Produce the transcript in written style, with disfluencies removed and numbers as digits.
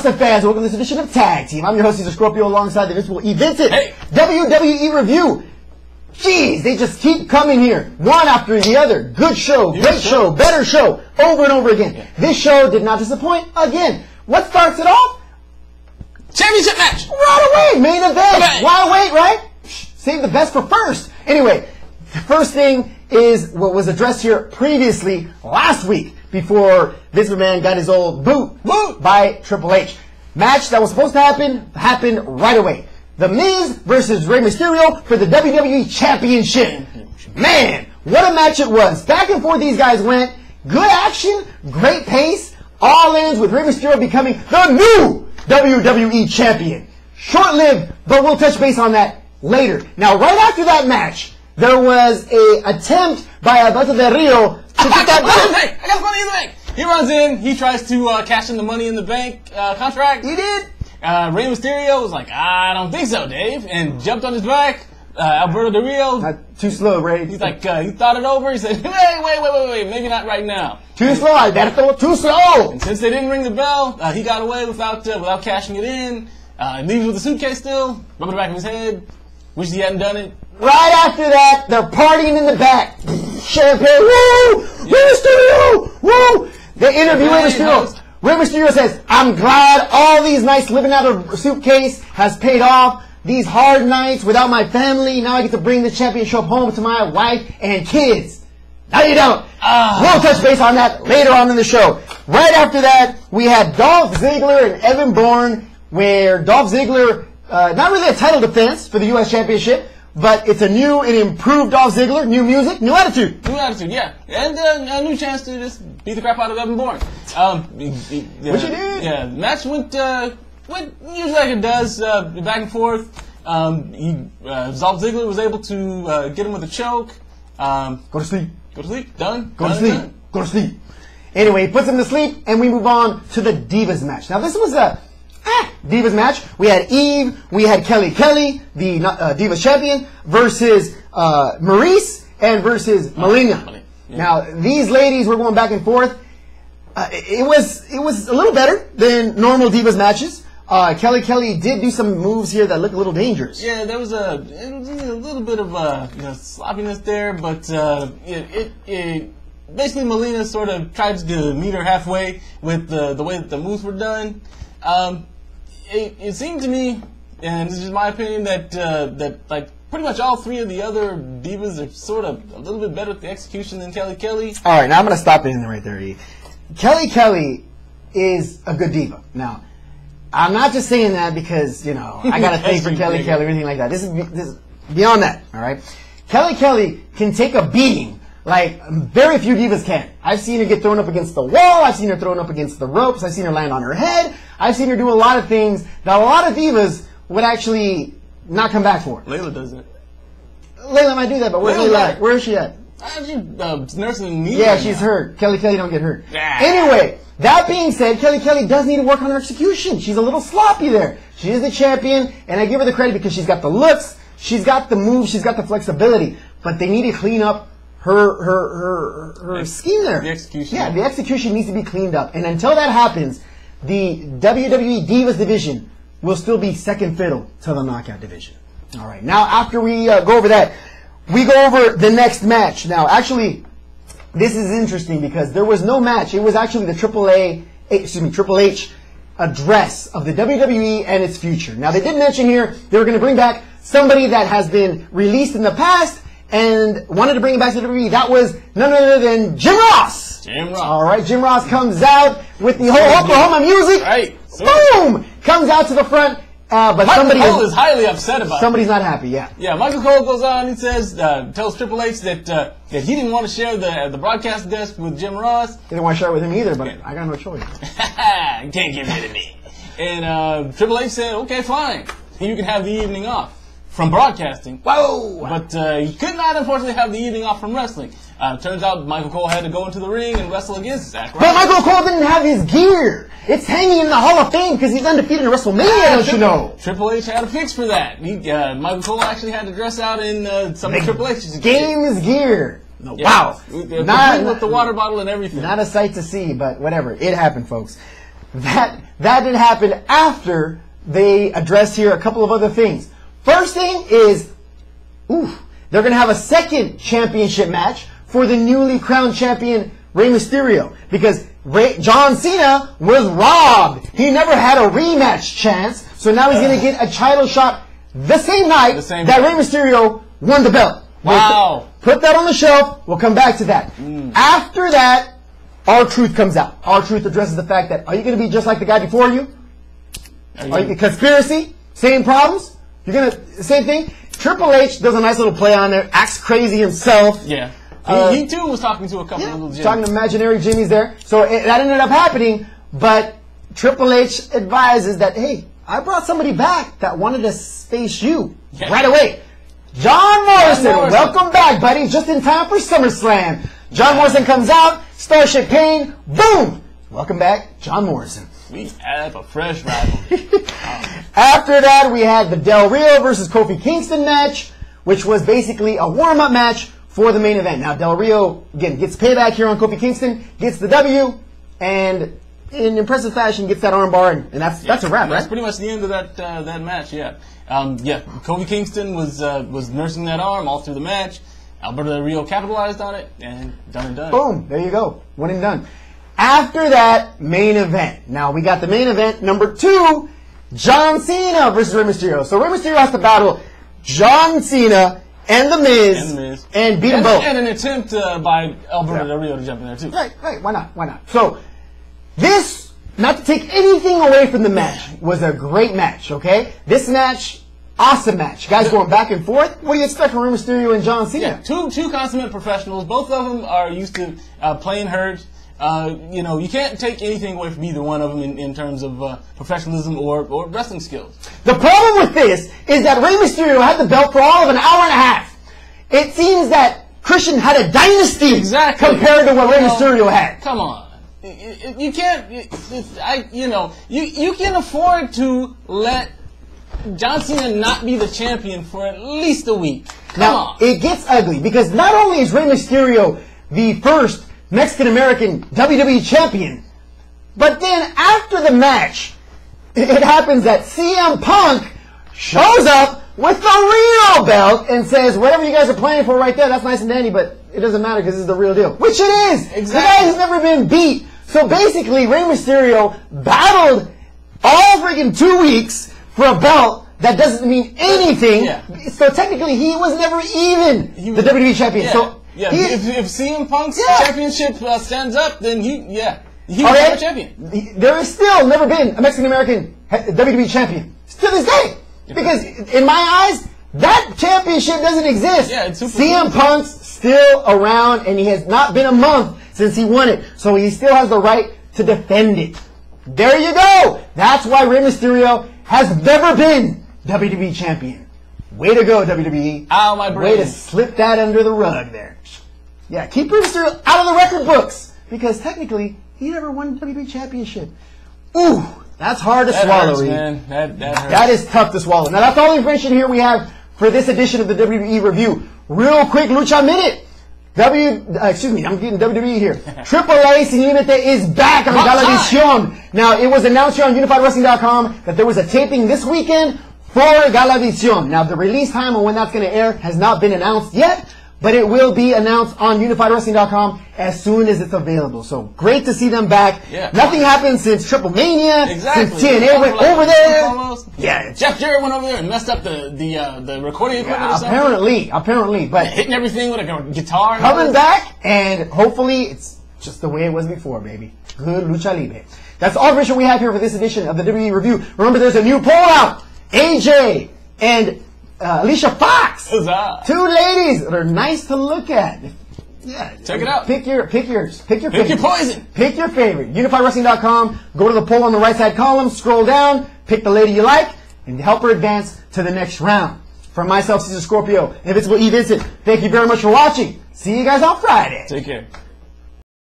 What's up, fans? Welcome to this edition of Tag Team. I'm your host, Cesar Scorpio, alongside the Invincible Vincent. Hey. WWE Review. Jeez, they just keep coming here, one after the other. Good show, great show, better show, over and over again. Yeah. This show did not disappoint again. What starts it off? Championship match! Right away, main event. Okay. Why wait, right? Save the best for first. Anyway, the first thing is what was addressed here previously last week before Vince McMahon got his old boot by Triple H. Match that was supposed to happen happened right away. The Miz versus Rey Mysterio for the WWE Championship. Man, what a match it was. Back and forth these guys went. Good action, great pace. All ends with Rey Mysterio becoming the new WWE Champion. Short-lived, but we'll touch base on that later. Now, right after that match, there was a attempt by Alberto Del Rio to get that Hey, I got money in the bank! He runs in, he tries to cash in the Money in the Bank contract. He did. Rey Mysterio was like, I don't think so, Dave, and jumped on his back. Alberto Del Rio, Not too slow, Ray. he's like, he thought it over. He said, wait, maybe not right now. Too slow, Alberto. Too slow. And since they didn't ring the bell, he got away without cashing it in. He leaves with the suitcase still, rubbing the back of his head. Wish he hadn't done it. Right after that, they're partying in the back. Champagne, woo! Rey Mysterio, woo! They interview Rey Mysterio. Rey Mysterio says, I'm glad all these nights living out of a suitcase has paid off. These hard nights without my family, now I get to bring the championship home to my wife and kids. No, you don't. We'll touch base on that later on in the show. Right after that, we had Dolph Ziggler and Evan Bourne, where Dolph Ziggler, not really a title defense for the U.S. Championship, but it's a new and improved Dolph Ziggler, new music, new attitude. New attitude, yeah. And a new chance to just beat the crap out of Evan Bourne. Which he did. Yeah, the match went usually like it does, back and forth. Dolph Ziggler was able to get him with a choke. Go to sleep. Go to sleep. Done. Go to Done, sleep. done. Go to sleep. Anyway, he puts him to sleep, and we move on to the Divas match. Now, this was a Divas match. We had Eve, we had Kelly, the Divas champion, versus Maurice and versus Melina. Yeah. Now, these ladies were going back and forth. It was a little better than normal Divas matches. Kelly did do some moves here that looked a little dangerous. Yeah, there was a little bit of sloppiness there, but it basically Melina sort of tried to meet her halfway with the way that the moves were done. It seemed to me, and this is my opinion, that like pretty much all three of the other divas are sort of a little bit better at the execution than Kelly. All right, now I'm going to stop it in right there, E. Kelly is a good diva. Now, I'm not just saying that because, I got a thing for Kelly or anything like that. This is beyond that, all right? Kelly can take a beating like very few divas can. I've seen her get thrown up against the wall. I've seen her thrown up against the ropes. I've seen her land on her head. I've seen her do a lot of things that a lot of divas would actually not come back for. Layla does it. Layla might do that, but where's Layla at? Where is she at? She's nursing a knee. Yeah, she's hurt. Kelly don't get hurt. Yeah. Anyway, that being said, Kelly does need to work on her execution. She's a little sloppy there. She is the champion, and I give her the credit because she's got the looks, she's got the moves, she's got the flexibility. But they need to clean up her scheme there. The execution. Yeah, the execution needs to be cleaned up. And until that happens, the WWE Divas division will still be second fiddle to the Knockout division. All right. Now, after we go over that, we go over the next match. Now, actually, this is interesting because there was no match. It was actually the Triple H address of the WWE and its future. Now, they did mention here they were going to bring back somebody that has been released in the past and wanted to bring him back to the WWE. That was none other than Jim Ross. All right, Jim Ross comes out with the whole Oklahoma music. Right. Boom! Comes out to the front. But Michael Cole is highly upset about it. Somebody's not happy, yeah. Yeah, Michael Cole goes on and says, tells Triple H that he didn't want to share the broadcast desk with Jim Ross. They didn't want to share it with him either, but I got no choice. You can't give it to me. And Triple H said, okay, fine. You can have the evening off from broadcasting. Whoa! But he could not, unfortunately, have the evening off from wrestling. Turns out Michael Cole had to go into the ring and wrestle against Zack Ryder. But Michael Cole didn't have his gear. It's hanging in the Hall of Fame because he's undefeated in WrestleMania, don't you know? Triple H had a fix for that. Michael Cole actually had to dress out in some of Triple H's game's gear. No, yeah. wow. Not with the water bottle and everything. Not a sight to see, but whatever. It happened, folks. that didn't happen after they addressed here a couple of other things. First thing is, they're going to have a second championship match for the newly crowned champion Rey Mysterio, because John Cena was robbed. He never had a rematch chance, so now he's going to get a title shot the same night that Rey Mysterio won the belt. Wow. Put that on the shelf. We'll come back to that. After that, R-Truth comes out. R-Truth addresses the fact that, are you going to be just like the guy before you? Are you conspiracy? Same problems? You're going to, same thing? Triple H does a nice little play on there, acts crazy himself. Yeah. He too was talking to a couple of little Jimmys. Talking to imaginary Jimmys there. So that ended up happening, but Triple H advises that, hey, I brought somebody back that wanted to face you right away. John Morrison, welcome back, buddy. Just in time for SummerSlam. John Morrison comes out, Starship Pain, boom! Welcome back, John Morrison. We have a fresh rivalry. After that, we had the Del Rio versus Kofi Kingston match, which was basically a warm-up match for the main event. Now, Del Rio, again, gets payback here on Kofi Kingston, gets the W, and in impressive fashion gets that armbar, and that's a wrap, right? That's pretty much the end of that match, yeah. Kofi Kingston was nursing that arm all through the match. Alberto Del Rio capitalized on it, and done and done. Boom, there you go, one and done. After that, main event. Now, we got the main event, number 2, John Cena versus Rey Mysterio. So Rey Mysterio has to battle John Cena and The Miz, and beat them both. And an attempt by Alberto Del Rio to jump in there, too. Right, why not? So, this, not to take anything away from the match, was a great match, okay? This match, awesome match. Guys going back and forth. What do you expect from Rey Mysterio and John Cena? Yeah, two consummate professionals. Both of them are used to playing hurt. You can't take anything away from either one of them in terms of professionalism or wrestling skills. The problem with this is that Rey Mysterio had the belt for all of an hour and a half. It seems that Christian had a dynasty compared to what Rey Mysterio had. Come on. You can't, you can afford to let John Cena not be the champion for at least a week. Come on. It gets ugly because not only is Rey Mysterio the first Mexican-American WWE champion, but then after the match, it happens that CM Punk shows up with the real belt and says, whatever you guys are playing for right there, that's nice and dandy, but it doesn't matter because this is the real deal. Which it is! Exactly. The guy has never been beat. So basically, Rey Mysterio battled all freaking 2 weeks for a belt that doesn't mean anything. Yeah. So technically, he was never even the WWE champion. Yeah. So if CM Punk's championship stands up, then he's the champion. There has still never been a Mexican-American WWE champion. Still this day. Because in my eyes, that championship doesn't exist. Yeah, it's super CM Punk's still around, and he has not been a month since he won it. So he still has the right to defend it. There you go. That's why Rey Mysterio has never been WWE champion. Way to go, WWE. Ow, my brain. Way to slip that under the rug there. Yeah, keep Rey Mysterio out of the record books. Because technically, he never won the WWE championship. Ooh, that's hard to swallow. Hurts, man. That hurts. That is tough to swallow. Now, that's all the information here we have for this edition of the WWE Review. Real quick, Lucha Minute. I'm getting WWE here. Triple A Sin Límite is back on Galavisión. Now, it was announced here on UnifiedWrestling.com that there was a taping this weekend for Galavisión. Now, the release time on when that's going to air has not been announced yet, but it will be announced on UnifiedWrestling.com as soon as it's available. So, great to see them back. Yeah. Nothing happened since Triple Mania, since TNA went over there. Yeah, Jeff Jarrett went over there and messed up the recording equipment or something. Apparently. But hitting everything with a guitar. Coming back, and hopefully it's just the way it was before, baby. Good Lucha Libre. That's all the information we have here for this edition of the WWE Review. Remember, there's a new poll out. AJ and Alicia Fox. Huzzah. 2 ladies that are nice to look at. Yeah, check it out. Pick your poison. Pick your favorite. UnifiedWrestling.com. Go to the poll on the right side column. Scroll down. Pick the lady you like and help her advance to the next round. From myself, Cesar Scorpio, Invincible Vincent. Thank you very much for watching. See you guys on Friday. Take care.